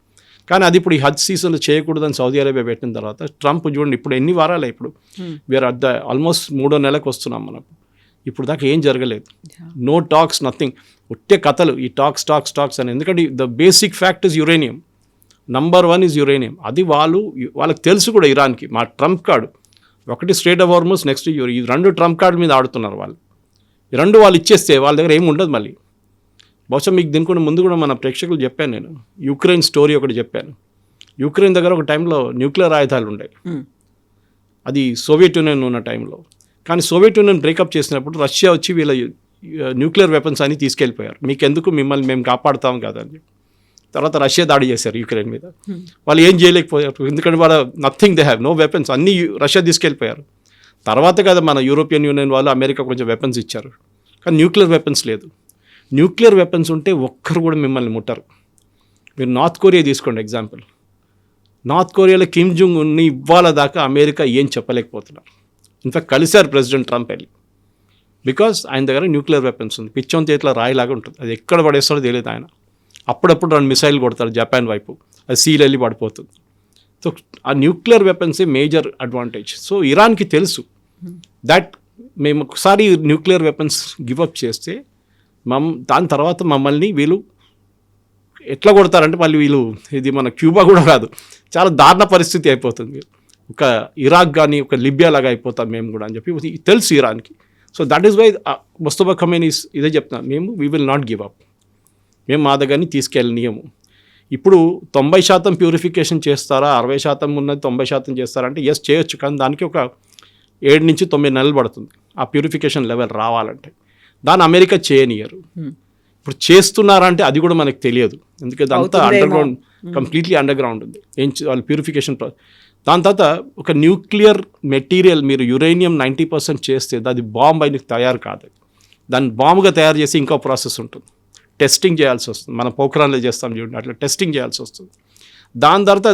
కానీ అది ఇప్పుడు ఈ హజ్ సీజన్లో చేయకూడదని సౌదీ అరేబియా పెట్టిన తర్వాత ట్రంప్ చూడండి ఇప్పుడు ఎన్ని వారాలే, ఇప్పుడు వీఆర్ అట్ ద ఆల్మోస్ట్ 3వ నెలకు వస్తున్నాం మనం. ఇప్పుడు దాకా ఏం జరగలేదు, నో టాక్స్, నథింగ్, ఒట్టే కథలు, ఈ టాక్స్ అని. ఎందుకంటే the basic fact is uranium, number 1 is uranium. అది వాళ్ళకి తెలుసు కూడా ఇరాన్కి. మా ట్రంప్ కార్డు ఒకటి స్ట్రేట్ ఆఫ్ హార్మోస్, నెక్స్ట్ ఈ 2 ట్రంప్ కార్డు మీద ఆడుతున్నారు వాళ్ళు. ఈ 2 వాళ్ళు ఇచ్చేస్తే వాళ్ళ దగ్గర ఏమి ఉండదు మళ్ళీ. బహుశా మీకు దీనికన్నా ముందు కూడా మన ప్రేక్షకులు చెప్పాను నేను, యుక్రెయిన్ స్టోరీ ఒకటి చెప్పాను. యుక్రెయిన్ దగ్గర ఒక టైంలో న్యూక్లియర్ ఆయుధాలు ఉండేవి, అది సోవియట్ యూనియన్ ఉన్న టైంలో. కానీ సోవియట్ యూనియన్ బ్రేకప్ చేసినప్పుడు రష్యా వచ్చి వీళ్ళ న్యూక్లియర్ వెపన్స్ అని తీసుకెళ్ళిపోయారు. మీకెందుకు, మిమ్మల్ని మేము కాపాడుతాం కదని. తర్వాత రష్యా దాడి చేశారు యుక్రెయిన్ మీద. వాళ్ళు ఏం చేయలేకపోయారు, ఎందుకంటే వాళ్ళ nothing, they have no weapons, అన్నీ రష్యా తీసుకెళ్ళిపోయారు. తర్వాత కదా మన యూరోపియన్ యూనియన్ వాళ్ళు అమెరికా కొంచెం వెపన్స్ ఇచ్చారు, కానీ న్యూక్లియర్ వెపన్స్ లేదు. న్యూక్లియర్ వెపన్స్ ఉంటే ఒక్కరు కూడా మిమ్మల్ని ముట్టరు. మీరు నార్త్ కొరియా తీసుకోండి ఎగ్జాంపుల్. నార్త్ కొరియాలో కిమ్ జంగ్ ఉన్ని ఇవ్వాల దాకా అమెరికా ఏం చెప్పలేకపోతున్నారు. ఇన్ఫాక్ట్ కలిశారు ప్రెసిడెంట్ ట్రంప్ వెళ్ళి, బికాస్ ఆయన దగ్గర న్యూక్లియర్ వెపన్స్ ఉంది. పిచ్చోన్ చేతిలో రాయిలాగా ఉంటుంది, అది ఎక్కడ పడేస్తాడో తెలియదు ఆయన. అప్పుడప్పుడు 2 మిసైల్ కొడతారు జపాన్ వైపు, అది సీల్ వెళ్ళి పడిపోతుంది. సో ఆ న్యూక్లియర్ వెపన్సే మేజర్ అడ్వాంటేజ్. సో ఇరాన్కి తెలుసు దట్ మేము ఒకసారి న్యూక్లియర్ వెపన్స్ గివప్ చేస్తే దాని తర్వాత మమ్మల్ని వీళ్ళు ఎట్లా కొడతారంటే మళ్ళీ వీళ్ళు, ఇది మన క్యూబా కూడా కాదు, చాలా దారుణ పరిస్థితి అయిపోతుంది. ఒక ఇరాక్ కానీ ఒక లిబియా లాగా అయిపోతాం మేము కూడా అని చెప్పి తెలుసు ఇరాన్కి. So that is why Mustafa Khamenei ఇదే చెప్తున్నాను, we will not give up, మేము మా దగ్గరని తీసుకెళ్ళనియము. ఇప్పుడు 90% ప్యూరిఫికేషన్ చేస్తారా, 60% ఉన్నది 90% చేస్తారా అంటే ఎస్ చేయొచ్చు, కానీ దానికి ఒక 7 నుంచి 9 నెలలు పడుతుంది ఆ ప్యూరిఫికేషన్ లెవెల్ రావాలంటే. దాన్ని అమెరికా చేయనియరు. ఇప్పుడు చేస్తున్నారా అంటే అది కూడా మనకు తెలియదు, ఎందుకంటే అంతా under ground, completely under ground ఉంది. వాళ్ళు ప్యూరిఫికేషన్ దాని తర్వాత ఒక న్యూక్లియర్ మెటీరియల్ మీరు యురేనియం 90% చేస్తే అది బాంబ్ అయిన తయారు కాదు. దాన్ని బాంబుగా తయారు చేసి ఇంకో ప్రాసెస్ ఉంటుంది, టెస్టింగ్ చేయాల్సి వస్తుంది. మనం పోఖ్రాన్లో చేస్తాం చూడండి, అట్లా టెస్టింగ్ చేయాల్సి వస్తుంది. దాని తర్వాత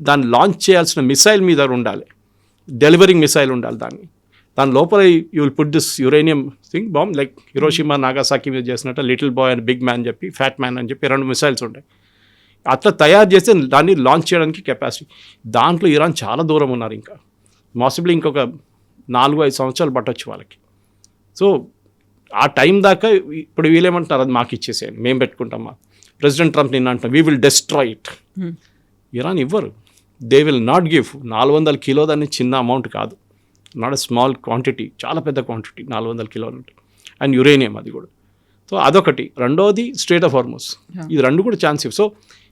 దాన్ని లాంచ్ చేయాల్సిన మిసైల్ మీద ఉండాలి, డెలివరింగ్ మిసైల్ ఉండాలి. దాని లోపల you will put this uranium thing bomb, like Hiroshima Nagasaki మీద చేసినట్టు little boy and big man చెప్పి, ఫ్యాట్ మ్యాన్ అని చెప్పి 2 మిసైల్స్ ఉంటాయి. అట్లా తయారు చేస్తే దాన్ని లాంచ్ చేయడానికి కెపాసిటీ. దాంట్లో ఇరాన్ చాలా దూరం ఉన్నారు, ఇంకా మాసిబ్లీ ఇంకొక 4-5 సంవత్సరాలు పట్టవచ్చు వాళ్ళకి. సో ఆ టైం దాకా ఇప్పుడు వీళ్ళేమంటారు, అది మాకు ఇచ్చేసేయండి, మేము పెట్టుకుంటాం. ప్రెసిడెంట్ ట్రంప్ నిన్న అంటాం, we will destroy it. Iran ఇవ్వరు, they will not give. 400 kilo దాన్ని చిన్న అమౌంట్ కాదు, నాట్ ఎ స్మాల్ క్వాంటిటీ, చాలా పెద్ద క్వాంటిటీ 400 కిలోలు అంటే. అండ్ యురేనియం అది కూడా. సో అదొకటి. రెండోది స్ట్రెయిట్ ఆఫ్ హార్మోస్, ఇది 2 కూడా ఛాన్స్. సో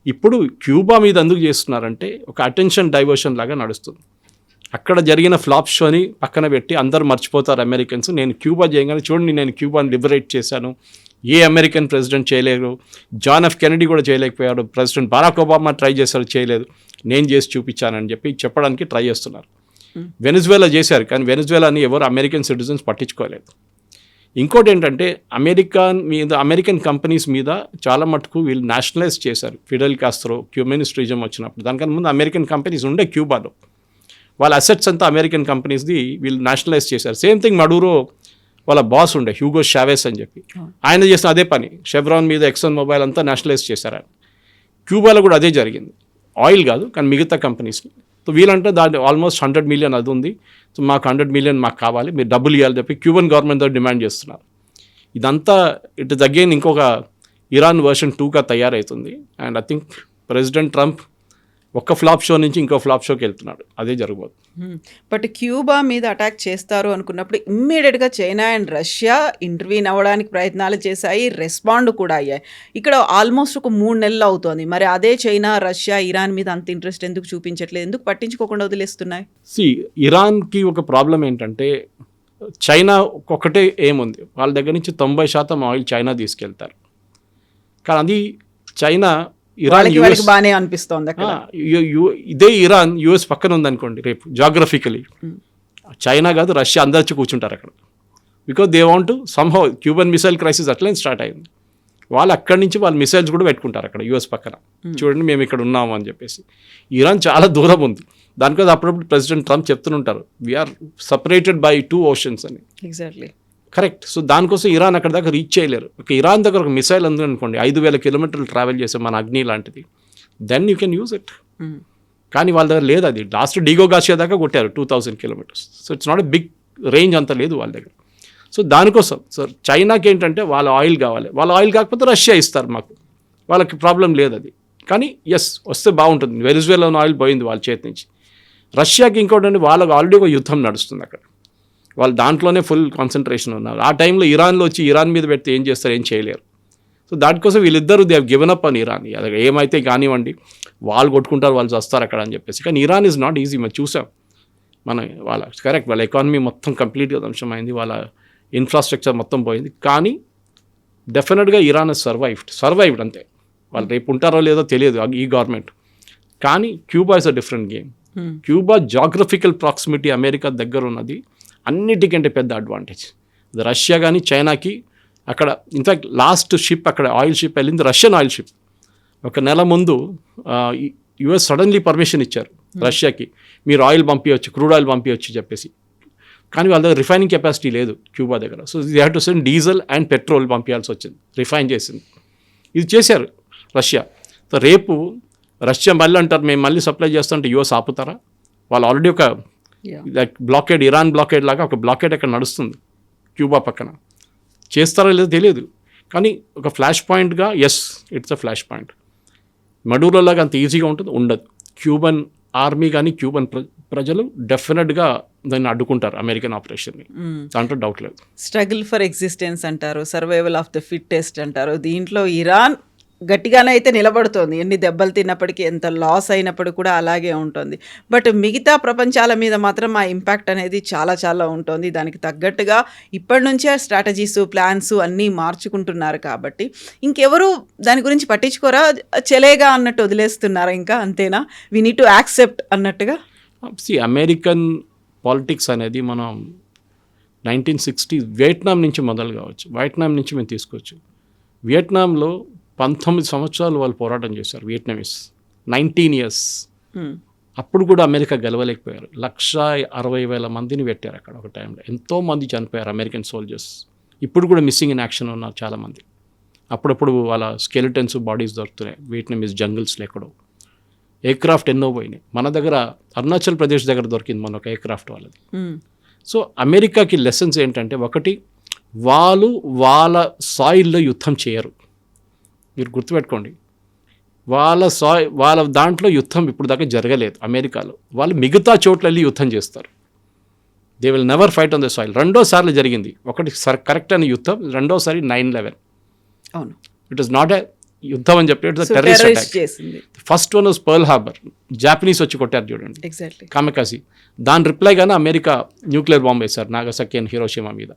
ఇప్పుడు క్యూబా మీద ఎందుకు చేస్తున్నారంటే ఒక అటెన్షన్ డైవర్షన్ లాగా నడుస్తుంది. అక్కడ జరిగిన ఫ్లాప్ షోని పక్కన పెట్టి అందరూ మర్చిపోతారు అమెరికన్స్. నేను క్యూబా చేయగానే చూడండి, నేను క్యూబాని లిబరేట్ చేశాను, ఏ అమెరికన్ ప్రెసిడెంట్ చేయలేరు, జాన్ ఎఫ్ కెనడీ కూడా చేయలేకపోయాడు, ప్రెసిడెంట్ బరాక్ ఒబామా ట్రై చేశారు, చేయలేదు, నేను చేసి చూపించానని చెప్పి చెప్పడానికి ట్రై చేస్తున్నారు. వెనిజువేలా చేశారు, కానీ వెనిజువేలాని ఎవరు అమెరికన్ సిటిజన్స్ పట్టించుకోలేదు. ఇంకోటి ఏంటంటే అమెరికన్ కంపెనీస్ మీద చాలా మటుకు వీళ్ళు నేషనలైజ్ చేశారు. ఫిడెల్ కాస్ట్రో క్యూమినిస్ట్ రిజిమ్ వచ్చినప్పుడు, దానికన్నా ముందు అమెరికన్ కంపెనీస్ ఉండే క్యూబాలో, వాళ్ళ అసెట్స్ అంతా అమెరికన్ కంపెనీస్ది వీళ్ళు నేషనలైజ్ చేశారు. సేమ్ థింగ్ మడూరో వాళ్ళ బాస్ ఉండే హ్యూగో షావెస్ అని చెప్పి, ఆయన చేసిన అదే పని. షెవ్రాన్ మీద ఎక్సన్ మొబైల్ అంతా నేషనలైజ్ చేశారు ఆయన. క్యూబాలో కూడా అదే జరిగింది, ఆయిల్ కాదు కానీ మిగతా కంపెనీస్ని. సో వీళ్ళంటే దాని ఆల్మోస్ట్ 100 మిలియన్ అది ఉంది, సో మాకు 100 మిలియన్ మాకు కావాలి, మీరు డబ్బులు ఇవ్వాలని చెప్పి క్యూబన్ గవర్నమెంట్ దగ్గర డిమాండ్ చేస్తున్నారు. ఇదంతా ఇట్ ఇస్ అగైన్ ఇంకొక ఇరాన్ వర్షన్ 2గా తయారవుతుంది. And I think president Trump ఒక్క ఫ్లాప్ షో నుంచి ఇంకో ఫ్లాప్ షోకి వెళ్తున్నాడు, అదే జరగబోతుంది. బట్ క్యూబా మీద అటాక్ చేస్తారు అనుకున్నప్పుడు ఇమ్మీడియట్గా చైనా అండ్ రష్యా ఇంటర్వ్యూన్ అవ్వడానికి ప్రయత్నాలు చేశాయి, రెస్పాండ్ కూడా అయ్యాయి. ఇక్కడ ఆల్మోస్ట్ ఒక 3 నెలలు అవుతోంది. మరి అదే చైనా, రష్యా ఇరాన్ మీద అంత ఇంట్రెస్ట్ ఎందుకు చూపించట్లేదు, ఎందుకు పట్టించుకోకుండా వదిలేస్తున్నాయి? ఇరాన్కి ఒక ప్రాబ్లం ఏంటంటే చైనా ఒకటే ఏముంది, వాళ్ళ దగ్గర నుంచి 90% ఆయిల్ చైనా తీసుకెళ్తారు. కానీ అది చైనా ఇరాన్ బాగానే అనిపిస్తోంది. ఇదే ఇరాన్ యుఎస్ పక్కన ఉందనుకోండి, రేపు జాగ్రఫికలీ చైనా కాదు రష్యా అందరు వచ్చి కూర్చుంటారు అక్కడ. Because they want to somehow Cuban missile crisis అట్లనే స్టార్ట్ అయింది. వాళ్ళు అక్కడి నుంచి వాళ్ళు మిసైల్స్ కూడా పెట్టుకుంటారు అక్కడ యుఎస్ పక్కన, చూడండి మేము ఇక్కడ ఉన్నాము అని చెప్పేసి. ఇరాన్ చాలా దూరం ఉంది, దానికోసం అప్పుడప్పుడు ప్రెసిడెంట్ ట్రంప్ చెప్తుంటారు వీఆర్ సపరేటెడ్ బై 2 oceans అని. Exactly correct. సో దానికోసం ఇరాన్ అక్కడ దాకా రీచ్ చేయలేరు. ఇరాన్ దగ్గర ఒక మిసైల్ ఉంది అనుకోండి, 5,000 కిలోమీటర్లు ట్రావెల్ చేసే మన అగ్ని లాంటిది, then you can use it. కానీ వాళ్ళ దగ్గర లేదు అది. లాస్ట్ డిగోగాషియా దాకా కొట్టారు 2000 kilometres. So it's not a big range, అంత లేదు వాళ్ళ దగ్గర. సో దానికోసం సో చైనాకి ఏంటంటే వాళ్ళ ఆయిల్ కావాలి, వాళ్ళ ఆయిల్ కాకపోతే రష్యా ఇస్తారు మాకు, వాళ్ళకి ప్రాబ్లం లేదు అది. కానీ ఎస్ వస్తే బాగుంటుంది. వెనిజువేలాలో ఆయిల్ పోయింది వాళ్ళ చేతి నుంచి. రష్యాకి ఇంకోటి వాళ్ళకి ఆల్రెడీ ఒక యుద్ధం నడుస్తుంది అక్కడ, వాళ్ళు దాంట్లోనే ఫుల్ కాన్సన్ట్రేషన్ ఉన్నారు. ఆ టైంలో ఇరాన్లో వచ్చి ఇరాన్ మీద పెడితే ఏం చేస్తారు, ఏం చేయలేరు. సో దానికోసం వీళ్ళిద్దరూ దే హ్యావ్ గివెన్ అప్ అని ఇరాన్. అది ఏమైతే కానివ్వండి, వాళ్ళు కొట్టుకుంటారు, వాళ్ళు వస్తారు అక్కడ అని చెప్పేసి. కానీ ఇరాన్ ఈజ్ నాట్ ఈజీ, మనం చూసాం వాళ్ళ కరెక్ట్, వాళ్ళ ఎకానమీ మొత్తం కంప్లీట్గా ధ్వంసమైంది, వాళ్ళ ఇన్ఫ్రాస్ట్రక్చర్ మొత్తం పోయింది. కానీ డెఫినెట్గా ఇరాన్ సర్వైవ్డ్ అంతే. వాళ్ళు రేపు ఉంటారో లేదో తెలియదు ఈ గవర్నమెంట్. కానీ Cuba is a different game. Cuba geographical proximity America దగ్గర ఉన్నది అన్నిటికంటే పెద్ద అడ్వాంటేజ్. రష్యా కానీ చైనాకి అక్కడ ఇన్ఫ్యాక్ట్ లాస్ట్ షిప్ అక్కడ ఆయిల్ షిప్ వెళ్ళింది, రష్యన్ ఆయిల్ షిప్. ఒక నెల ముందు యుఎస్ సడన్లీ పర్మిషన్ ఇచ్చారు రష్యాకి, మీరు ఆయిల్ పంపించవచ్చు, క్రూడ్ ఆయిల్ పంపించవచ్చు చెప్పేసి. కానీ వాళ్ళ దగ్గర రిఫైనింగ్ కెపాసిటీ లేదు క్యూబా దగ్గర. So they have to send diesel and petrol పంపించాల్సి వచ్చింది, రిఫైన్ చేసింది. ఇది చేశారు రష్యా. సో రేపు రష్యా మళ్ళీ అంటారు మేము మళ్ళీ సప్లై చేస్తుంటే యుఎస్ ఆపుతారా? వాళ్ళు ఆల్రెడీ ఒక లైక్ బ్లాకేడ్, ఇరాన్ బ్లాకేడ్ లాగా ఒక బ్లాకేడ్ అక్కడ నడుస్తుంది క్యూబా పక్కన. చేస్తారో లేదో తెలియదు, కానీ ఒక ఫ్లాష్ పాయింట్గా as it's a flash point. మడూరోలాగా అంత ఈజీగా ఉంటుంది ఉండదు. క్యూబన్ ఆర్మీ కానీ క్యూబన్ ప్రజలు డెఫినెట్గా దాన్ని అడ్డుకుంటారు అమెరికన్ ఆపరేషన్ని, దాంట్లో డౌట్ లేదు. స్ట్రగుల్ ఫర్ ఎగ్జిస్టెన్స్ అంటారు, సర్వైవల్ ఆఫ్ ద ఫిట్టెస్ట్ అంటారు. దీంట్లో ఇరాన్ గట్టిగానే అయితే నిలబడుతోంది. ఎన్ని దెబ్బలు తిన్నప్పటికీ, ఎంత లాస్ అయినప్పటికి కూడా అలాగే ఉంటుంది. బట్ మిగతా ప్రపంచాల మీద మాత్రం ఆ ఇంపాక్ట్ అనేది చాలా చాలా ఉంటుంది. దానికి తగ్గట్టుగా ఇప్పటి నుంచే స్ట్రాటజీస్, ప్లాన్స్ అన్నీ మార్చుకుంటున్నారు కాబట్టి ఇంకెవరు దాని గురించి పట్టించుకోరా, చెలేగా అన్నట్టు వదిలేస్తున్నారా? ఇంకా అంతేనా, వి నీడ్ టు యాక్సెప్ట్ అన్నట్టుగా? అమెరికన్ పాలిటిక్స్ అనేది మనం 1960 వియట్నాం నుంచి మొదలు కావచ్చు. వియట్నాం నుంచి మేము తీసుకోవచ్చు. వియట్నాంలో 19 సంవత్సరాలు వాళ్ళు పోరాటం చేశారు. Vietnamese 19 years. అప్పుడు కూడా అమెరికా గెలవలేకపోయారు. 160,000 మందిని పెట్టారు అక్కడ ఒక టైంలో. ఎంతోమంది చనిపోయారు అమెరికన్ సోల్జర్స్. ఇప్పుడు కూడా మిస్సింగ్ ఇన్ యాక్షన్ ఉన్నారు చాలామంది. అప్పుడప్పుడు వాళ్ళ స్కెలిటన్స్ బాడీస్ దొరుకుతున్నాయి వియట్నామీస్ జంగిల్స్లో ఎక్కడో. ఎయిర్క్రాఫ్ట్ ఎన్నో పోయినాయి. మన దగ్గర అరుణాచల్ ప్రదేశ్ దగ్గర దొరికింది మన ఒక ఎయిర్క్రాఫ్ట్ వాళ్ళది. సో అమెరికాకి లెసన్స్ ఏంటంటే, ఒకటి, వాళ్ళు వాళ్ళ సాయిల్లో యుద్ధం చేయరు. మీరు గుర్తుపెట్టుకోండి, వాళ్ళ దాంట్లో యుద్ధం ఇప్పుడు దాకా జరగలేదు అమెరికాలో. వాళ్ళు మిగతా చోట్ల వెళ్ళి యుద్ధం చేస్తారు. They will never fight on the soil. 2 సార్లు జరిగింది. ఒకటి కరెక్ట్ అని యుద్ధం, 2వసారి 9/11. అవును, ఇట్ ఇస్ నాట్ ఎ యుద్ధం అని చెప్పి, it's terrorist attack. First one was pearl harbour. Japanese వచ్చి కొట్టారు చూడండి, ఎగ్జాక్ట్లీ కామెకాసి. దాని రిప్లైగానే అమెరికా న్యూక్లియర్ బాంబ్ వేశారు నాగసాకి అండ్ హిరోషిమా మీద.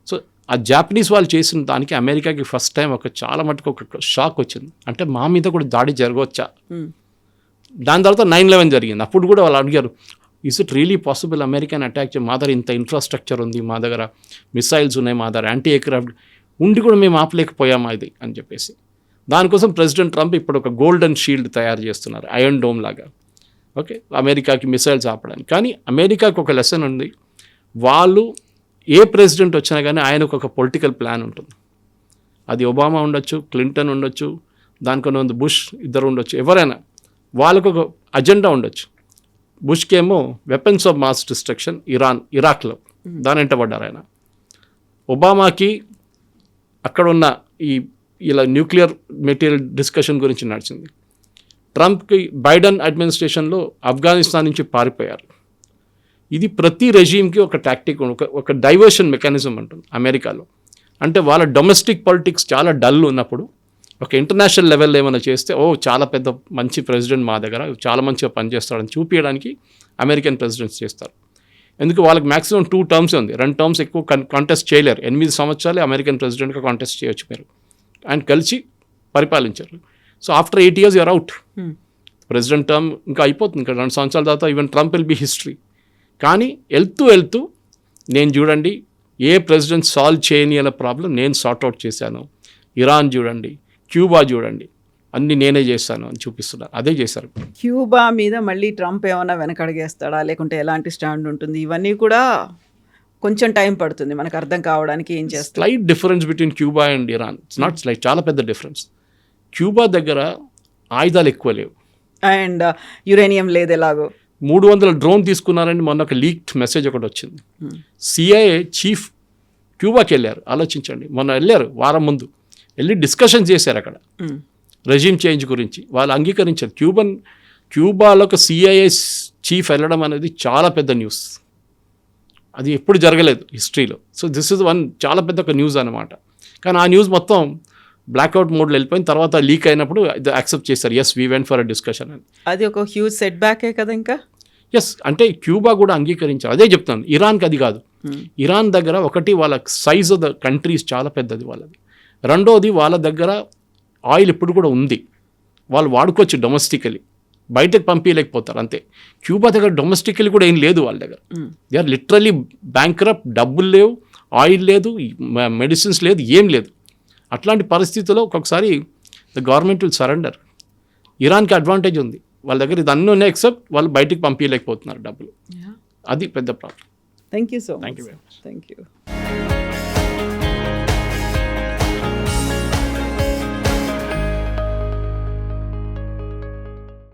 సో ఆ జాపనీస్ వాళ్ళు చేసిన దానికి అమెరికాకి ఫస్ట్ టైం చాలా మటుకు ఒక షాక్ వచ్చింది. అంటే మా మీద కూడా దాడి జరగవచ్చా? దాని తర్వాత 9/11 జరిగింది. అప్పుడు కూడా వాళ్ళు అడిగారు, is it really possible American attack? మా దగ్గర ఇంత ఇన్ఫ్రాస్ట్రక్చర్ ఉంది, మా దగ్గర మిసైల్స్ ఉన్నాయి, మా దగ్గర యాంటీ ఎయిర్క్రాఫ్ట్ ఉండి కూడా మేము ఆపలేకపోయామా ఇది అని చెప్పేసి. దానికోసం ప్రెసిడెంట్ ట్రంప్ ఇప్పుడు ఒక గోల్డెన్ షీల్డ్ తయారు చేస్తున్నారు, ఐరన్ డోమ్ లాగా. ఓకే, అమెరికాకి మిసైల్స్ ఆపడానికి. కానీ అమెరికాకి ఒక లెసన్ ఉంది. వాళ్ళు ఏ ప్రెసిడెంట్ వచ్చినా కానీ ఆయనకు ఒక పొలిటికల్ ప్లాన్ ఉంటుంది. అది ఒబామా ఉండొచ్చు, క్లింటన్ ఉండొచ్చు, దానికన్నా ముందు బుష్, ఇద్దరు ఉండొచ్చు, ఎవరైనా వాళ్ళకు ఒక అజెండా ఉండొచ్చు. బుష్కేమో వెపన్స్ ఆఫ్ మాస్ డిస్ట్రక్షన్, ఇరాక్లో దాని వెంటబడ్డారు ఆయన. ఒబామాకి అక్కడ ఉన్న ఇలా న్యూక్లియర్ మెటీరియల్ డిస్కషన్ గురించి నడిచింది. ట్రంప్కి బైడెన్ అడ్మినిస్ట్రేషన్లో ఆఫ్ఘనిస్తాన్ నుంచి పారిపోయారు. ఇది ప్రతి రెజీమ్కి ఒక టాక్టిక్, ఒక డైవర్షన్ మెకానిజం ఉంటుంది అమెరికాలో. అంటే వాళ్ళ డొమెస్టిక్ పాలిటిక్స్ చాలా డల్ ఉన్నప్పుడు ఒక ఇంటర్నేషనల్ లెవెల్లో ఏమైనా చేస్తే, చాలా పెద్ద మంచి ప్రెసిడెంట్ మా దగ్గర చాలా మంచిగా పనిచేస్తాడని చూపించడానికి అమెరికన్ ప్రెసిడెంట్స్ చేస్తారు. ఎందుకు వాళ్ళకి మ్యాక్సిమం 2 terms ఉంది, 2 terms ఎక్కువ కాంటెస్ట్ చేయలేరు. 8 సంవత్సరాలే అమెరికన్ ప్రెసిడెంట్గా కాంటెస్ట్ చేయొచ్చు మీరు. ఆయన కలిసి పరిపాలించారు. So after 8 years you're out. President term ఇంకా అయిపోతుంది, ఇంకా 2 సంవత్సరాల తర్వాత even Trump will be history. కానీ వెళ్తూ నేను చూడండి ఏ ప్రెసిడెంట్ సాల్వ్ చేయని అనే ప్రాబ్లం నేను సార్ట్అవుట్ చేశాను. ఇరాన్ చూడండి, క్యూబా చూడండి, అన్నీ నేనే చేస్తాను అని చూపిస్తున్నారు. అదే చేశారు. క్యూబా మీద మళ్ళీ ట్రంప్ ఏమైనా వెనకడిగేస్తాడా, లేకుంటే ఎలాంటి స్టాండ్ ఉంటుంది? ఇవన్నీ కూడా కొంచెం టైం పడుతుంది మనకు అర్థం కావడానికి. ఏం చేస్తారు? Slight difference between Cuba and Iran. It's not slight, చాలా పెద్ద డిఫరెన్స్. క్యూబా దగ్గర ఆయుధాలు ఎక్కువ లేవు అండ్ యురేనియం లేదు. ఎలాగో 300 డ్రోన్ తీసుకున్నారని మొన్న ఒక లీక్డ్ మెసేజ్ ఒకటి వచ్చింది. సిఐఏ చీఫ్ క్యూబాకి వెళ్ళారు. ఆలోచించండి, మొన్న వెళ్ళారు, వారం ముందు వెళ్ళి డిస్కషన్ చేశారు అక్కడ రెజీమ్ చేంజ్ గురించి. వాళ్ళు అంగీకరించారు. క్యూబాలో ఒక సిఐఏ చీఫ్ వెళ్ళడం అనేది చాలా పెద్ద న్యూస్. అది ఎప్పుడు జరగలేదు హిస్టరీలో. సో దిస్ ఇస్ వన్ చాలా పెద్ద ఒక న్యూస్ అనమాట. కానీ ఆ న్యూస్ మొత్తం బ్లాక్అవుట్ మోడ్లో వెళ్ళిపోయిన తర్వాత లీక్ అయినప్పుడు యాక్సెప్ట్ చేశారు, yes we went for a discussion అని. అది ఒక హ్యూజ్ సెట్ బ్యాకే కదా. ఇంకా ఎస్ అంటే క్యూబా కూడా అంగీకరించారు. అదే చెప్తాను, ఇరాన్కి అది కాదు. ఇరాన్ దగ్గర ఒకటి వాళ్ళ సైజ్ ఆఫ్ ద కంట్రీస్ చాలా పెద్దది వాళ్ళది. రెండోది వాళ్ళ దగ్గర ఆయిల్ ఇప్పుడు కూడా ఉంది, వాళ్ళు వాడుకోవచ్చు డొమెస్టికలీ, బయటకు పంపించలేకపోతారు అంతే. క్యూబా దగ్గర డొమెస్టికలీ కూడా ఏం లేదు వాళ్ళ దగ్గర. దే ఆర్ లిటరలీ బ్యాంక్రప్ట్, డబ్బులు లేవు, ఆయిల్ లేదు, మెడిసిన్స్ లేదు, ఏం లేదు. అట్లాంటి పరిస్థితుల్లో ఒక్కొక్కసారి ద గవర్నమెంట్ విల్ సరెండర్. ఇరాన్కి అడ్వాంటేజ్ ఉంది, వాళ్ళ దగ్గర ఇది అన్నీ ఉన్నాయి, ఎక్సెప్ట్ వాళ్ళు బయటికి పంపించలేకపోతున్నారు డబ్బులు. అది పెద్ద problem. Thank you so much. Thank you very much. Thank you.